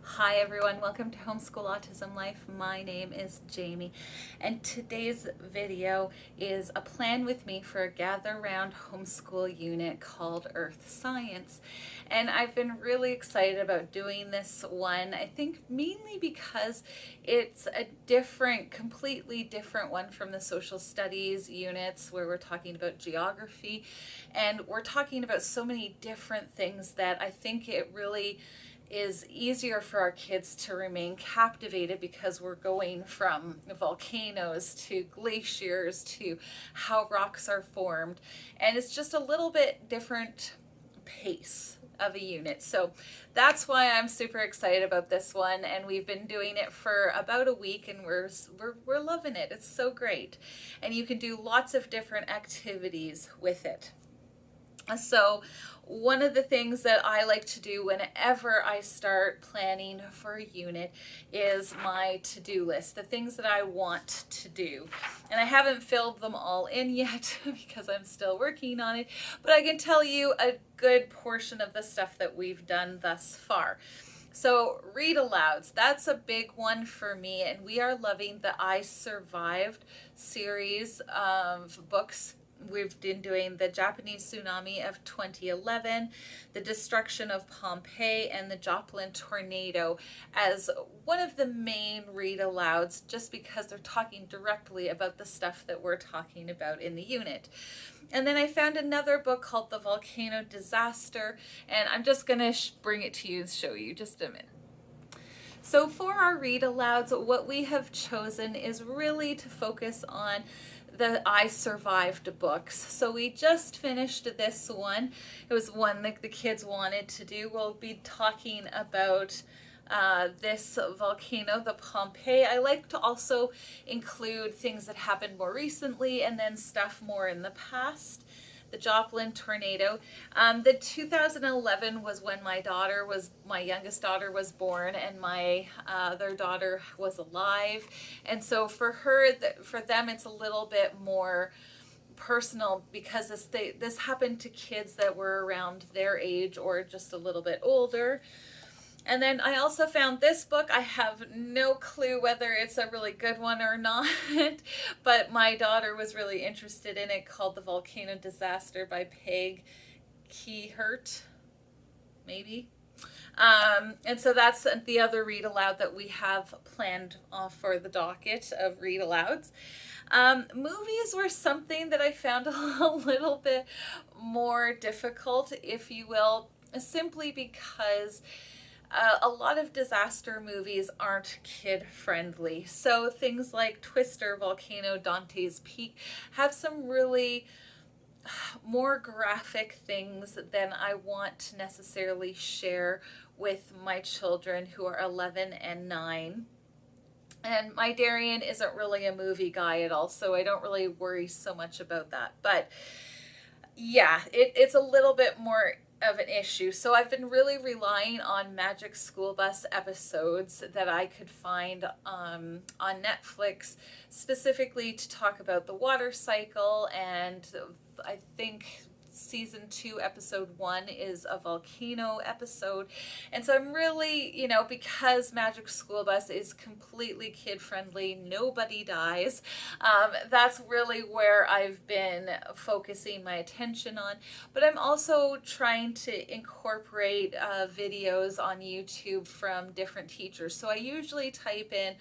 Hi everyone, welcome to Homeschool Autism Life. My name is Jamie, and today's video is a plan with me for a gather round homeschool unit called Earth Science. And I've been really excited about doing this one, I think mainly because it's a completely different one from the social studies units where we're talking about geography, and we're talking about so many different things that I think it really is easier for our kids to remain captivated because we're going from volcanoes to glaciers to how rocks are formed, and it's just a little bit different pace of a unit. So that's why I'm super excited about this one, and we've been doing it for about a week, and we're loving it. It's so great, and you can do lots of different activities with it. So one of the things that I like to do whenever I start planning for a unit is my to-do list, the things that I want to do. And I haven't filled them all in yet because I'm still working on it, but I can tell you a good portion of the stuff that we've done thus far. So read alouds, that's a big one for me, and we are loving the I Survived series of books. We've been doing the Japanese tsunami of 2011, the destruction of Pompeii, and the Joplin tornado as one of the main read alouds, just because they're talking directly about the stuff that we're talking about in the unit. And then I found another book called The Volcano Disaster, and I'm just going to bring it to you and show you just a minute. So for our read alouds, what we have chosen is really to focus on the I Survived books. So we just finished this one. It was one that the kids wanted to do. We'll be talking about this volcano, the Pompeii. I like to also include things that happened more recently and then stuff more in the past. The Joplin tornado. The 2011 was when my youngest daughter was born, and my other daughter was alive. And so for them, it's a little bit more personal because this happened to kids that were around their age or just a little bit older. And then I also found this book. I have no clue whether it's a really good one or not, but my daughter was really interested in it, called The Volcano Disaster by Peg Kehrt, maybe. And so that's the other read aloud that we have planned for the docket of read alouds. Movies were something that I found a little bit more difficult, if you will, simply because a lot of disaster movies aren't kid friendly. So things like Twister, Volcano, Dante's Peak have some really more graphic things than I want to necessarily share with my children who are 11 and 9. And my Darian isn't really a movie guy at all, so I don't really worry so much about that. But yeah, it's a little bit more of an issue. So I've been really relying on Magic School Bus episodes that I could find on Netflix, specifically to talk about the water cycle, and I think season 2 episode 1 is a volcano episode. And so I'm really, because Magic School Bus is completely kid friendly, nobody dies, that's really where I've been focusing my attention on. But I'm also trying to incorporate videos on YouTube from different teachers. So I usually type in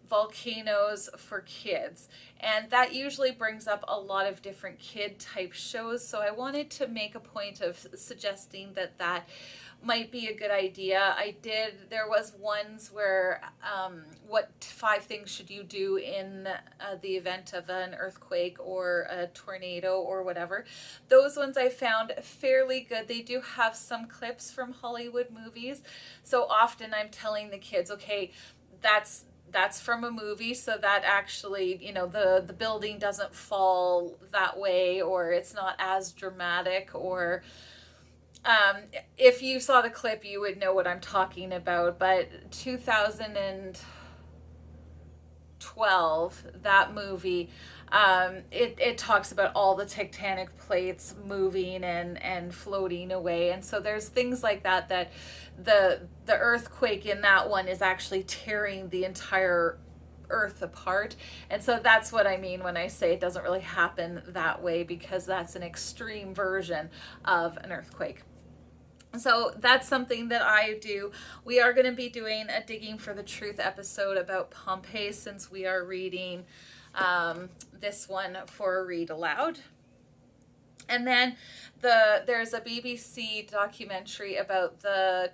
volcanoes for kids, and that usually brings up a lot of different kid type shows. So I wanted to make a point of suggesting that might be a good idea. There was ones where what 5 things should you do in the event of an earthquake or a tornado or whatever. Those ones I found fairly good. They do have some clips from Hollywood movies. So often I'm telling the kids, okay, that's from a movie, so that actually, the building doesn't fall that way, or it's not as dramatic, or if you saw the clip, you would know what I'm talking about. But 2012, that movie, it talks about all the tectonic plates moving and floating away. And so there's things like that, that the earthquake in that one is actually tearing the entire earth apart. And so that's what I mean when I say it doesn't really happen that way, because that's an extreme version of an earthquake. So that's something that I do. We are going to be doing a Digging for the Truth episode about Pompeii, since we are reading this one for a read aloud. And then there's a BBC documentary about the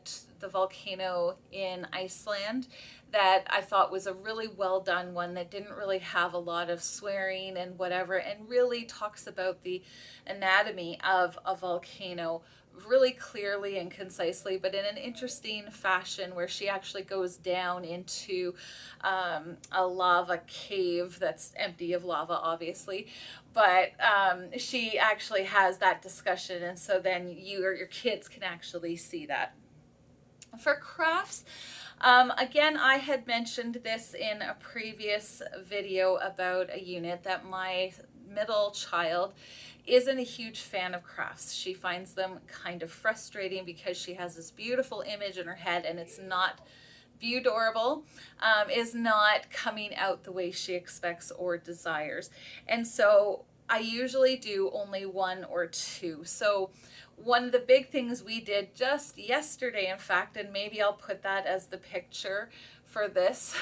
volcano in Iceland that I thought was a really well done one, that didn't really have a lot of swearing and whatever, and really talks about the anatomy of a volcano really clearly and concisely, but in an interesting fashion, where she actually goes down into a lava cave that's empty of lava, obviously, but she actually has that discussion, and so then you or your kids can actually see that. For crafts, again, I had mentioned this in a previous video about a unit, that my middle child isn't a huge fan of crafts. She finds them kind of frustrating because she has this beautiful image in her head and it's not viewable, is not coming out the way she expects or desires. And so I usually do only one or two. So one of the big things we did just yesterday, in fact, and maybe I'll put that as the picture for this,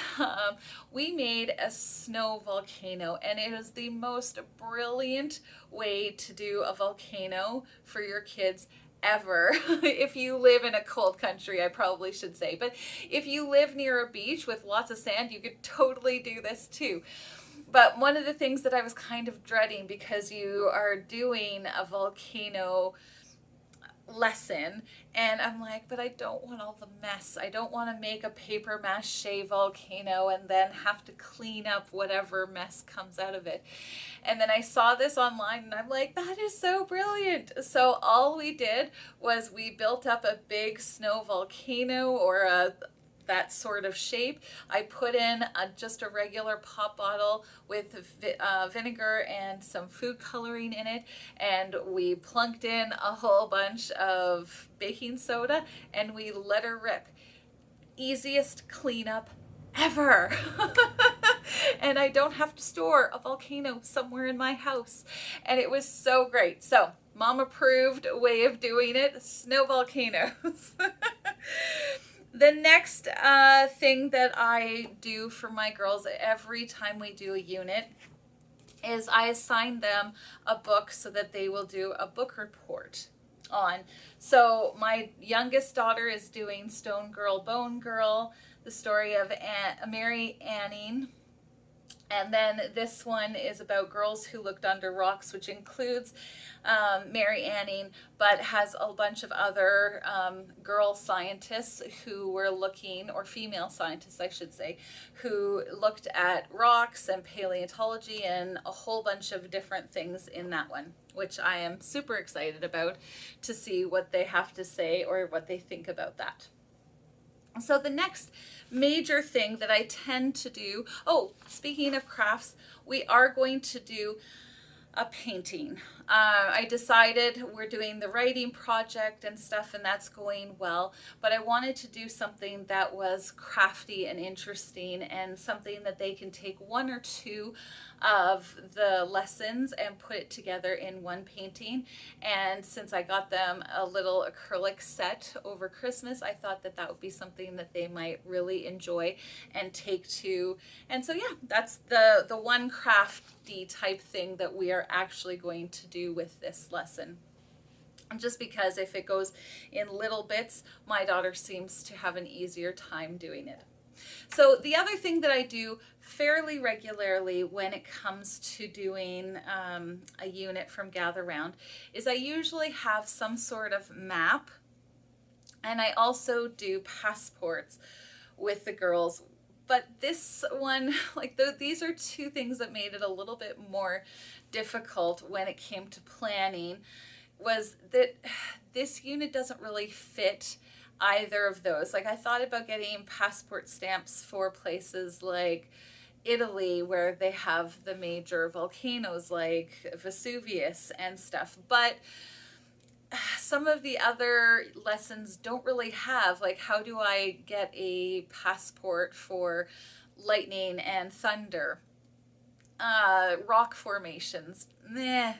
we made a snow volcano, and it is the most brilliant way to do a volcano for your kids ever. If you live in a cold country, I probably should say, but if you live near a beach with lots of sand, you could totally do this too. But one of the things that I was kind of dreading, because you are doing a volcano lesson, and I'm like, but I don't want all the mess. I don't want to make a paper mache volcano and then have to clean up whatever mess comes out of it. And then I saw this online and I'm like, that is so brilliant. So all we did was we built up a big snow volcano, or that sort of shape. I put in just a regular pop bottle with vinegar and some food coloring in it, and we plunked in a whole bunch of baking soda and we let her rip. Easiest cleanup ever. And I don't have to store a volcano somewhere in my house, and it was so great. So mom approved way of doing it, snow volcanoes. The next thing that I do for my girls every time we do a unit is I assign them a book so that they will do a book report on. So my youngest daughter is doing Stone Girl, Bone Girl, the story of Mary Anning. And then this one is about girls who looked under rocks, which includes Mary Anning, but has a bunch of other girl scientists who were looking, or female scientists, I should say, who looked at rocks and paleontology and a whole bunch of different things in that one, which I am super excited about to see what they have to say or what they think about that. So the next major thing that I tend to do, speaking of crafts, we are going to do a painting. I decided we're doing the writing project and stuff, and that's going well, but I wanted to do something that was crafty and interesting, and something that they can take one or two of the lessons and put it together in one painting. And since I got them a little acrylic set over Christmas, I thought that that would be something that they might really enjoy and take to. And so yeah, that's the one crafty type thing that we are actually going to do with this lesson. Just because if it goes in little bits, my daughter seems to have an easier time doing it. So the other thing that I do fairly regularly when it comes to doing a unit from Gather Round is I usually have some sort of map, and I also do passports with the girls. But this one, these are two things that made it a little bit more difficult when it came to planning, was that this unit doesn't really fit either of those. I thought about getting passport stamps for places like Italy, where they have the major volcanoes like Vesuvius and stuff. But some of the other lessons don't really have, like, how do I get a passport for lightning and thunder? Rock formations, meh.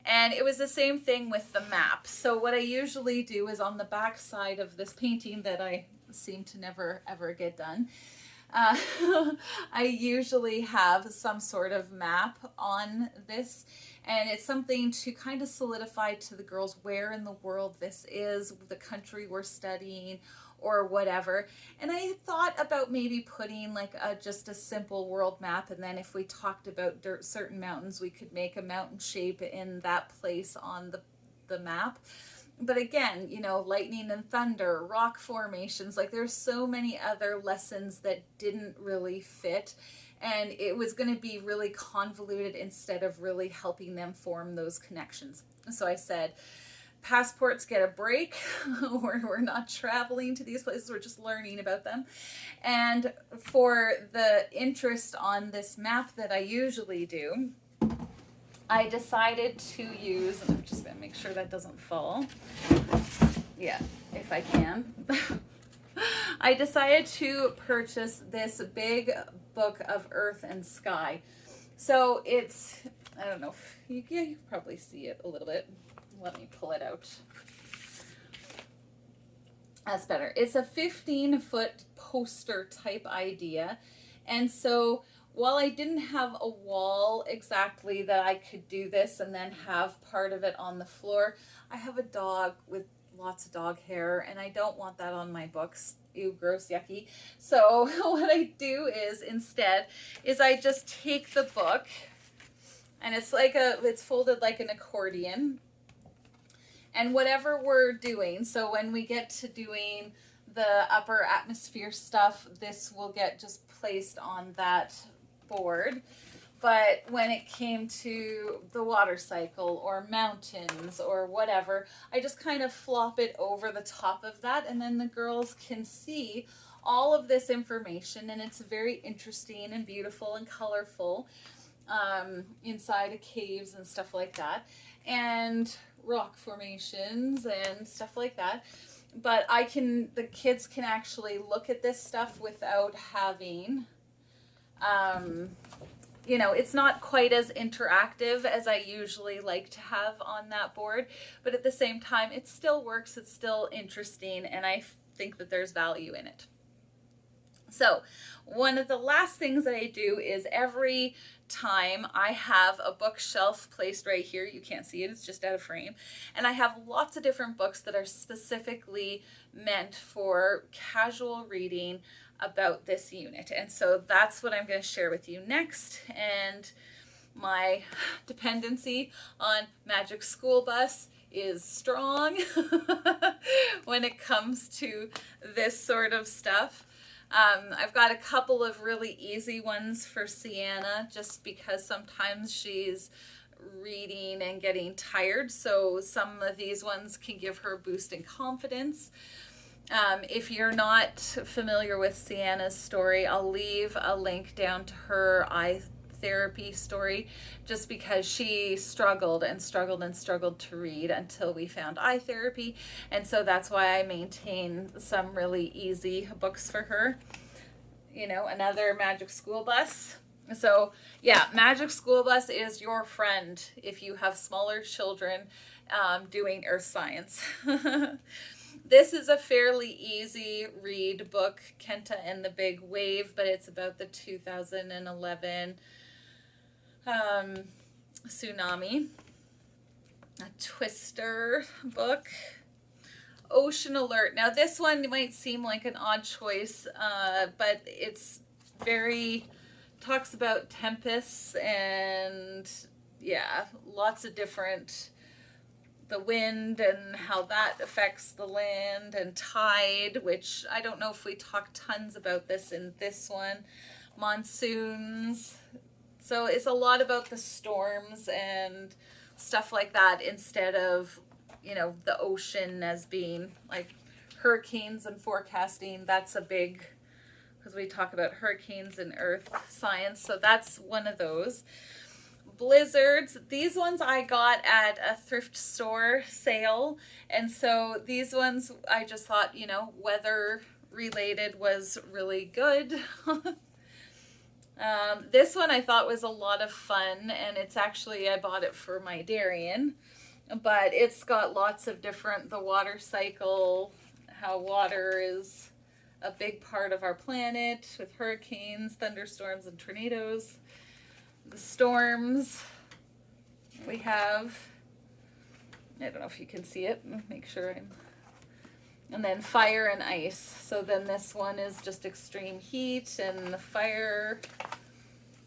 And it was the same thing with the map. So what I usually do is on the back side of this painting that I seem to never ever get done, uh, I usually have some sort of map on this, and it's something to kind of solidify to the girls where in the world this is, the country we're studying, or whatever. And I thought about maybe putting like just a simple world map, and then if we talked about certain mountains, we could make a mountain shape in that place on the map. But again, you know, lightning and thunder, rock formations, like there's so many other lessons that didn't really fit. And it was going to be really convoluted instead of really helping them form those connections. So I said, passports get a break. We're not traveling to these places, we're just learning about them. And for the interest on this map that I usually do, I decided to use, and I'm just going to make sure that doesn't fall. Yeah, if I can. I decided to purchase this big book of Earth and Sky. So it's, I don't know if you can probably see it a little bit. Let me pull it out. That's better. It's a 15-foot poster type idea. And so while I didn't have a wall exactly that I could do this and then have part of it on the floor, I have a dog with lots of dog hair, and I don't want that on my books. Ew, gross, yucky. So what I do is instead is I just take the book, and it's folded like an accordion. And whatever we're doing, so when we get to doing the upper atmosphere stuff, this will get just placed on that board. But when it came to the water cycle or mountains or whatever, I just kind of flop it over the top of that, and then the girls can see all of this information, and it's very interesting and beautiful and colorful inside of caves and stuff like that, and rock formations and stuff like that. But the kids can actually look at this stuff without having, you know, it's not quite as interactive as I usually like to have on that board, but at the same time, it still works, it's still interesting, and I think that there's value in it. So one of the last things that I do is every time I have a bookshelf placed right here, you can't see it, it's just out of frame, and I have lots of different books that are specifically meant for casual reading about this unit. And so that's what I'm going to share with you next. And my dependency on Magic School Bus is strong when it comes to this sort of stuff. I've got a couple of really easy ones for Ceana, just because sometimes she's reading and getting tired, so some of these ones can give her a boost in confidence. If you're not familiar with Ceana's story, I'll leave a link down to her eye therapy story, just because she struggled and struggled and struggled to read until we found eye therapy. And so that's why I maintain some really easy books for her. You know, another Magic School Bus. So yeah, Magic School Bus is your friend if you have smaller children doing earth science. This is a fairly easy read book, Kenta and the Big Wave, but it's about the 2011 tsunami. A Twister book. Ocean Alert. Now this one might seem like an odd choice, but it's talks about tempests and yeah, lots of different, the wind and how that affects the land, and tide, which I don't know if we talk tons about this in this one, monsoons. So it's a lot about the storms and stuff like that, instead of, you know, the ocean as being like hurricanes and forecasting. That's a big because we talk about hurricanes in Earth Science. So that's one of those. Blizzards, these ones I got at a thrift store sale, and so these ones I just thought, you know, weather related was really good. This one I thought was a lot of fun, and it's actually, I bought it for my Darien, but it's got lots of different, the water cycle, how water is a big part of our planet with hurricanes, thunderstorms, and tornadoes. The storms we have, I don't know if you can see it, make sure and then fire and ice. So then this one is just extreme heat and the fire,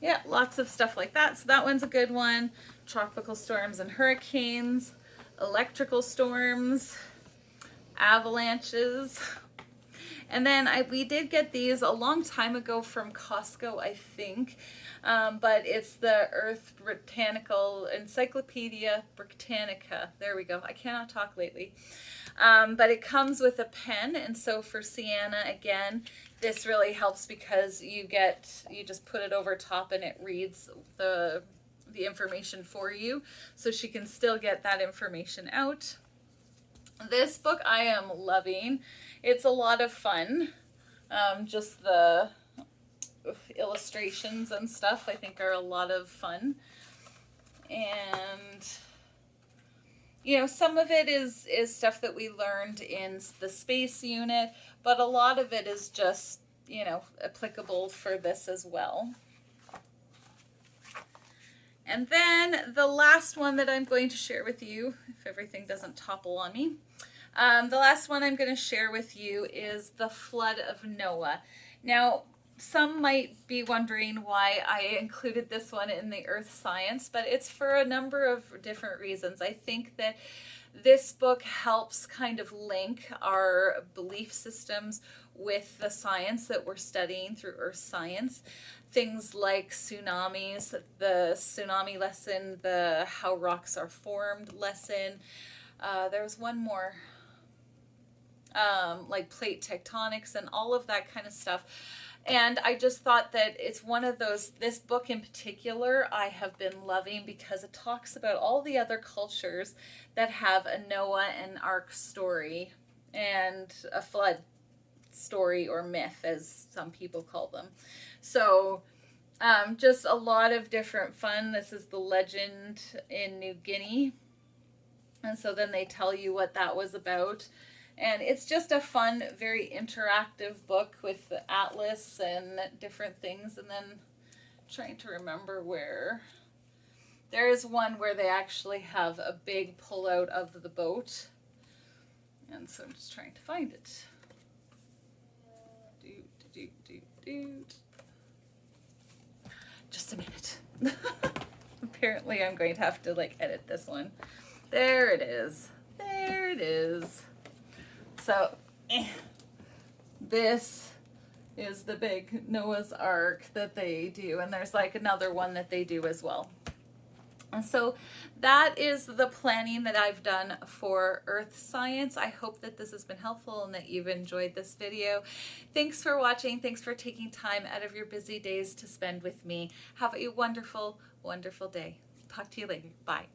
yeah, lots of stuff like that. So that one's a good one. Tropical storms and hurricanes, electrical storms, avalanches. And then we did get these a long time ago from Costco, I think, but it's the Earth Botanical Encyclopedia Britannica. There we go. I cannot talk lately. But it comes with a pen, and so for Ceana, again, this really helps because you just put it over top and it reads the information for you, so she can still get that information out. This book I am loving. It's a lot of fun. Just the illustrations and stuff I think are a lot of fun. And, you know, some of it is stuff that we learned in the space unit, but a lot of it is just, you know, applicable for this as well. And then the last one that I'm going to share with you, if everything doesn't topple on me, the last one I'm going to share with you is the flood of Noah. Now, some might be wondering why I included this one in the Earth Science, but it's for a number of different reasons. I think that this book helps kind of link our belief systems with the science that we're studying through Earth Science. Things like tsunamis, the tsunami lesson, the how rocks are formed lesson. There's one more, like plate tectonics and all of that kind of stuff. And I just thought that it's one of those, this book in particular, I have been loving because it talks about all the other cultures that have a Noah and Ark story and a flood story or myth, as some people call them. So just a lot of different fun. This is the legend in New Guinea. And so then they tell you what that was about. And it's just a fun, very interactive book with the atlas and different things. And then trying to remember where. There is one where they actually have a big pullout of the boat. And so I'm just trying to find it. Just a minute. Apparently I'm going to have to like edit this one. There it is. There it is. So this is the big Noah's Ark that they do, and there's like another one that they do as well. And so that is the planning that I've done for Earth Science. I hope that this has been helpful and that you've enjoyed this video. Thanks for watching. Thanks for taking time out of your busy days to spend with me. Have a wonderful, wonderful day. Talk to you later. Bye.